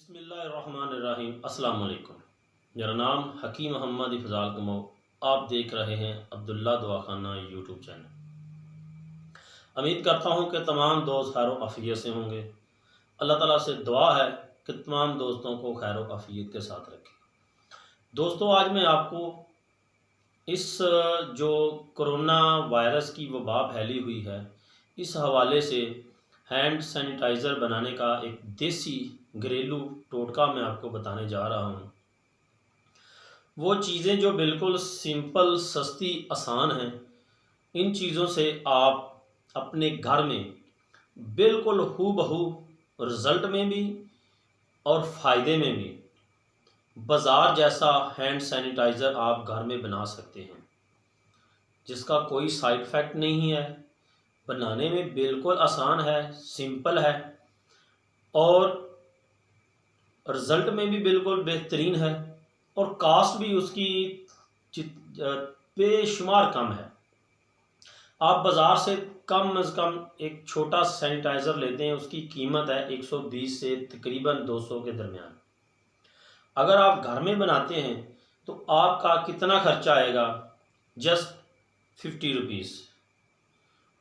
बिस्मिल्लाहिर्रहमानिर्रहीम। अस्सलाम वालेकुम। मेरा नाम हकीम मोहम्मद इफ़ज़ाल कमो। आप देख रहे हैं अब्दुल्ला दवाखाना यूट्यूब चैनल। उम्मीद करता हूँ कि तमाम दोस्त खैर आफ़ियत से होंगे। अल्लाह ताला से दुआ है कि तमाम दोस्तों को खैर आफ़ियत के साथ रखें। दोस्तों, आज मैं आपको इस जो कोरोना वायरस की वबा फैली हुई है, इस हवाले से हैंड सैनिटाइज़र बनाने का एक देसी घरेलू टोटका मैं आपको बताने जा रहा हूँ। वो चीज़ें जो बिल्कुल सिंपल, सस्ती, आसान हैं, इन चीज़ों से आप अपने घर में बिल्कुल हूबहू रिज़ल्ट में भी और फ़ायदे में भी बाज़ार जैसा हैंड सैनिटाइज़र आप घर में बना सकते हैं, जिसका कोई साइड इफ़ेक्ट नहीं है, बनाने में बिल्कुल आसान है, सिंपल है और रिज़ल्ट में भी बिल्कुल बेहतरीन है और कास्ट भी उसकी बेशुमार कम है। आप बाज़ार से कम अज़ कम एक छोटा सैनिटाइज़र लेते हैं, उसकी कीमत है 120 से तकरीबन 200 के दरमियान। अगर आप घर में बनाते हैं तो आपका कितना खर्चा आएगा? Just 50 rupees.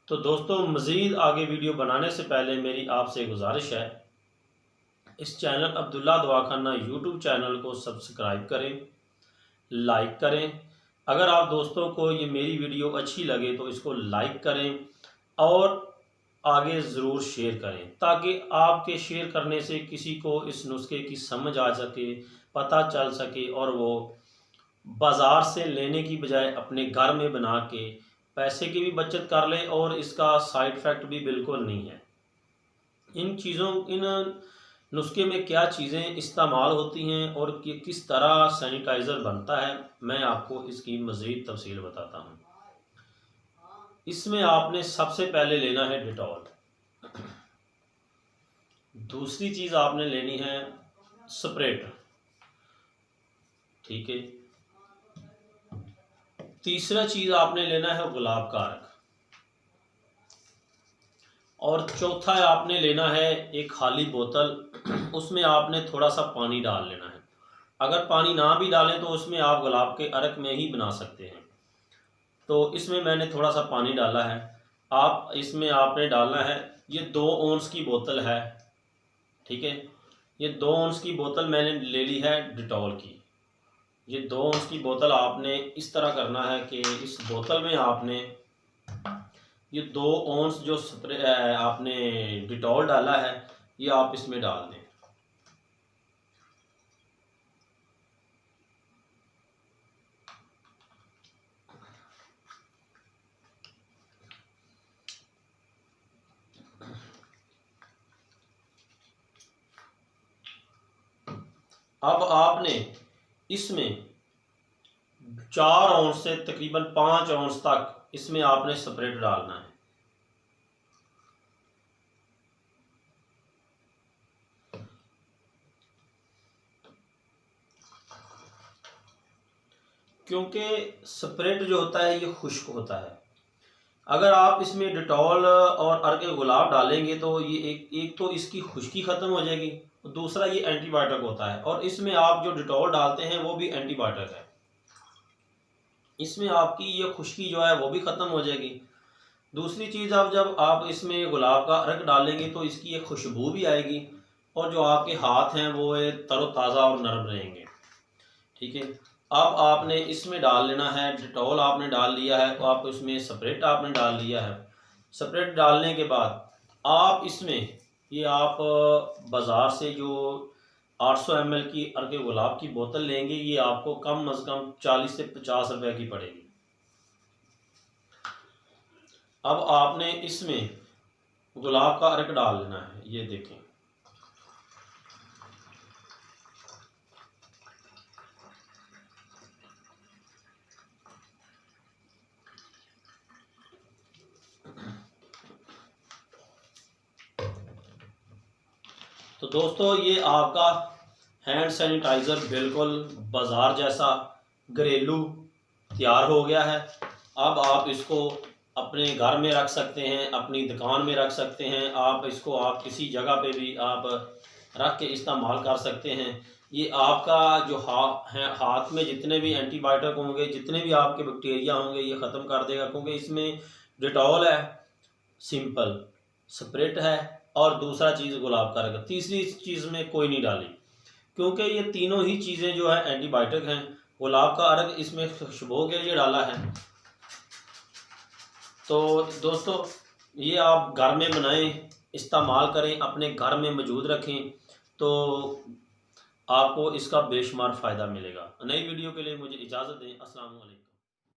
तो दोस्तों, मज़ीद आगे वीडियो बनाने से पहले मेरी आपसे गुजारिश है, इस चैनल अब्दुल्ला दवाखाना यूट्यूब चैनल को सब्सक्राइब करें, लाइक करें। अगर आप दोस्तों को ये मेरी वीडियो अच्छी लगे तो इसको लाइक करें और आगे ज़रूर शेयर करें, ताकि आपके शेयर करने से किसी को इस नुस्खे की समझ आ सके, पता चल सके और वो बाज़ार से लेने की बजाय अपने घर में बना के पैसे की भी बचत कर ले और इसका साइड इफ़ेक्ट भी बिल्कुल नहीं है। इन नुस्खे में क्या चीज़ें इस्तेमाल होती हैं और किस तरह सैनिटाइज़र बनता है, मैं आपको इसकी मज़ीद तफसील बताता हूँ। इसमें आपने सबसे पहले लेना है डिटॉल। दूसरी चीज़ आपने लेनी है स्प्रेट, ठीक है। तीसरा चीज़ आपने लेना है गुलाब का अर्क और चौथा आपने लेना है एक खाली बोतल, उसमें आपने थोड़ा सा पानी डाल लेना है। अगर पानी ना भी डालें तो उसमें आप गुलाब के अर्क में ही बना सकते हैं। तो इसमें मैंने थोड़ा सा पानी डाला है। इसमें आपने डालना है, ये 2 औंस की बोतल है, ठीक है। ये 2 औंस की बोतल मैंने ले ली है डिटॉल की। ये 2 औंस की बोतल आपने इस तरह करना है कि इस बोतल में आपने ये 2 औंस जो स्प्रे आपने डिटॉल डाला है, ये आप इसमें डाल दें। अब आपने इसमें 4 औंस से तकरीबन 5 औंस तक इसमें आपने स्प्रेड डालना है। क्योंकि स्प्रेड जो होता है ये खुश्क होता है। अगर आप इसमें डिटॉल और अर्क गुलाब डालेंगे तो ये एक तो इसकी खुश्की ख़त्म हो जाएगी, दूसरा ये एंटीबायोटिक होता है और इसमें आप जो डिटॉल डालते हैं वो भी एंटीबायोटिक है। इसमें आपकी ये खुश्की जो है वो भी ख़त्म हो जाएगी। दूसरी चीज़, अब जब आप इसमें गुलाब का अर्क डालेंगे तो इसकी एक खुशबू भी आएगी और जो आपके हाथ हैं वो तरोताज़ा और नरम रहेंगे, ठीक है। अब आपने इसमें डाल लेना है, डिटॉल आपने डाल लिया है तो आप इसमें स्प्रेट आपने डाल लिया है। स्प्रेट डालने के बाद आप इसमें आप बाज़ार से जो 800 ml की अर्क गुलाब की बोतल लेंगे, ये आपको कम अज़ कम 40 से 50 रुपए की पड़ेगी। अब आपने इसमें गुलाब का अर्क डाल लेना है, ये देखें। तो दोस्तों, ये आपका हैंड सैनिटाइज़र बिल्कुल बाज़ार जैसा घरेलू तैयार हो गया है। अब आप इसको अपने घर में रख सकते हैं, अपनी दुकान में रख सकते हैं। आप इसको किसी जगह पे भी आप रख के इस्तेमाल कर सकते हैं। ये आपका जो हाथ में जितने भी एंटीबायोटिक होंगे, जितने भी आपके बैक्टीरिया होंगे, ये ख़त्म कर देगा, क्योंकि इसमें डेटॉल है, सिंपल स्प्रिट है, और दूसरा चीज़ गुलाब का अर्क, तीसरी चीज़ में कोई नहीं डाली, क्योंकि ये तीनों ही चीज़ें जो है एंटीबायोटिक हैं। गुलाब का अर्क इसमें खुशबू के लिए डाला है। तो दोस्तों, ये आप घर में बनाएं, इस्तेमाल करें, अपने घर में मौजूद रखें, तो आपको इसका बेशुमार फ़ायदा मिलेगा। नई वीडियो के लिए मुझे इजाज़त दें। अस्सलाम वालेकुम।